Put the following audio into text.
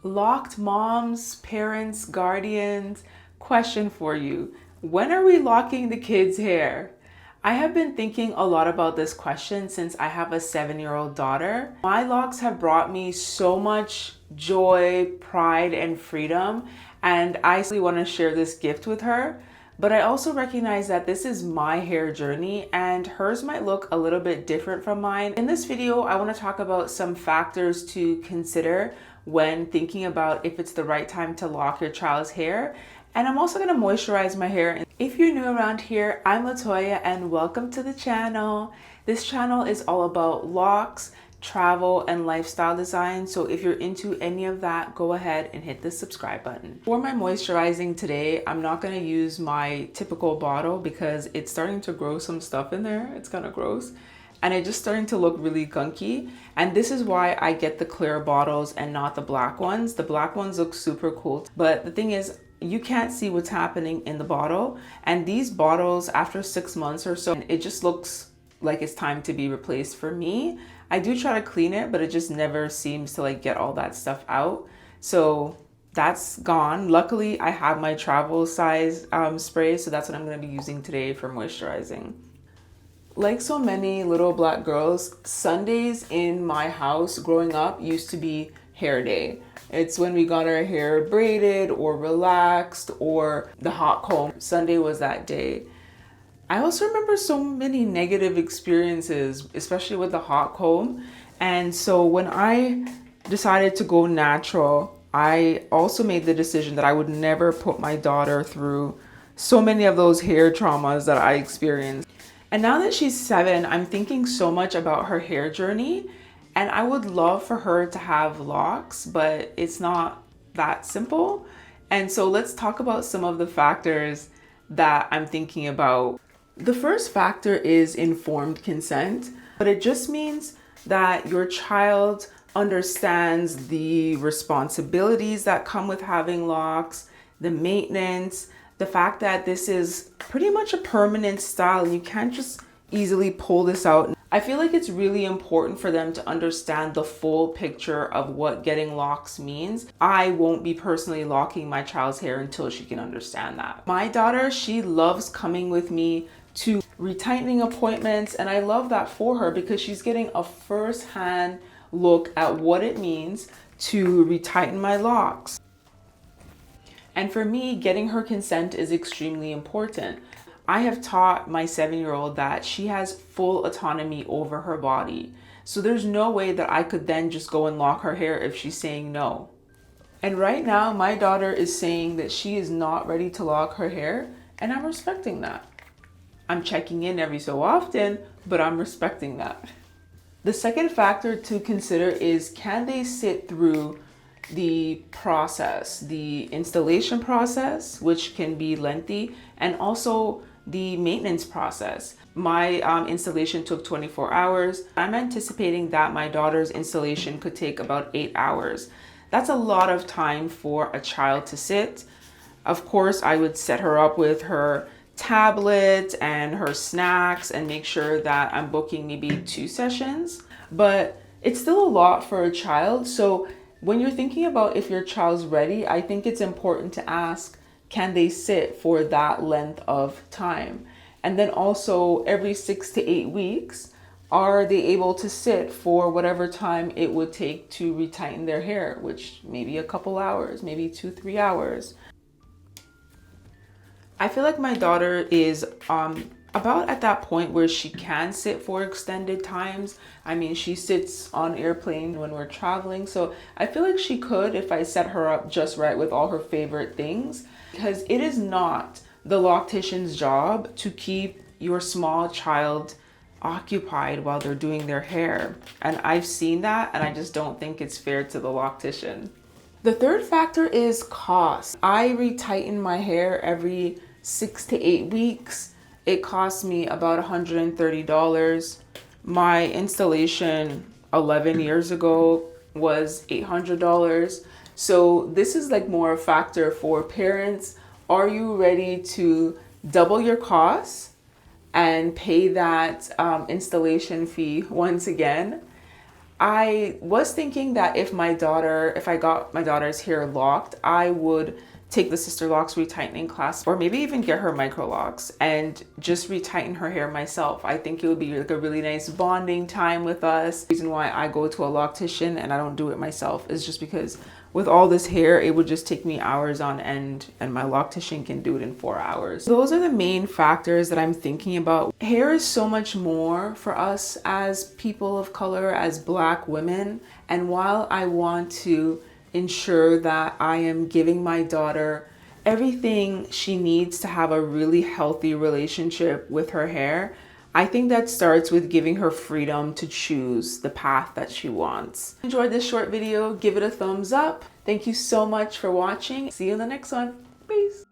Locked moms, parents, guardians, question for you. When are we locking the kids' hair? I have been thinking a lot about this question since I have a 7-year-old daughter. My locks have brought me so much joy, pride, and freedom, and I really want to share this gift with her. But I also recognize that this is my hair journey and hers might look a little bit different from mine. In this video, I want to talk about some factors to consider when thinking about if it's the right time to lock your child's hair. And I'm also going to moisturize my hair. If you're new around here, I'm Latoya and welcome to the channel. This channel is all about locks, travel, and lifestyle design. So if you're into any of that, go ahead and hit the subscribe button. For my moisturizing today, I'm not going to use my typical bottle because it's starting to grow some stuff in there. It's kind of gross. And it's just starting to look really gunky. And this is why I get the clear bottles and not the black ones. The black ones look super cool. But the thing is, you can't see what's happening in the bottle. And these bottles, after 6 months or so, it just looks like it's time to be replaced for me. I do try to clean it, but it just never seems to get all that stuff out. So that's gone. Luckily, I have my travel size spray, so that's what I'm going to be using today for moisturizing. Like so many little black girls, Sundays in my house growing up used to be hair day. It's when we got our hair braided or relaxed or the hot comb. Sunday was that day. I also remember so many negative experiences, especially with the hot comb. And so when I decided to go natural, I also made the decision that I would never put my daughter through so many of those hair traumas that I experienced. And now that she's 7, I'm thinking so much about her hair journey. And I would love for her to have locks, but it's not that simple. And so let's talk about some of the factors that I'm thinking about. The first factor is informed consent, but it just means that your child understands the responsibilities that come with having locks, the maintenance, the fact that this is pretty much a permanent style. You can't just easily pull this out. I feel like it's really important for them to understand the full picture of what getting locks means. I won't be personally locking my child's hair until she can understand that. My daughter, she loves coming with me to retightening appointments, and I love that for her because she's getting a first-hand look at what it means to retighten my locks. And for me, getting her consent is extremely important. I have taught my 7-year-old that she has full autonomy over her body. So there's no way that I could then just go and lock her hair if she's saying no. And right now, my daughter is saying that she is not ready to lock her hair, and I'm respecting that. I'm checking in every so often, but I'm respecting that. The second factor to consider is, can they sit through the process, the installation process, which can be lengthy, and also the maintenance process. My installation took 24 hours. I'm anticipating that my daughter's installation could take about 8 hours. That's a lot of time for a child to sit. Of course, I would set her up with her tablet and her snacks and make sure that I'm booking maybe 2 sessions, but it's still a lot for a child. So when you're thinking about if your child's ready, I think it's important to ask, can they sit for that length of time? And then also every 6 to 8 weeks, are they able to sit for whatever time it would take to retighten their hair, which maybe a couple hours, maybe 2-3 hours. I feel like my daughter is about at that point where she can sit for extended times. I mean, she sits on airplane when we're traveling. So I feel like she could if I set her up just right with all her favorite things, because it is not the loctician's job to keep your small child occupied while they're doing their hair. And I've seen that, and I just don't think it's fair to the loctician. The third factor is cost. I retighten my hair every 6 to 8 weeks. It costs me about $130. My installation 11 years ago was $800. So this is more a factor for parents. Are you ready to double your costs and pay that installation fee once again? I was thinking that if I got my daughter's hair locked, I would take the Sister Locks retightening class, or maybe even get her micro locks and just retighten her hair myself. I think it would be like a really nice bonding time with us. The reason why I go to a loctician and I don't do it myself is just because with all this hair, it would just take me hours on end, and my loctician can do it in 4 hours. Those are the main factors that I'm thinking about. Hair is so much more for us as people of color, as Black women. And while I want to ensure that I am giving my daughter everything she needs to have a really healthy relationship with her hair, I think that starts with giving her freedom to choose the path that she wants. Enjoyed this short video, give it a thumbs up. Thank you so much for watching. See you in the next one. Peace.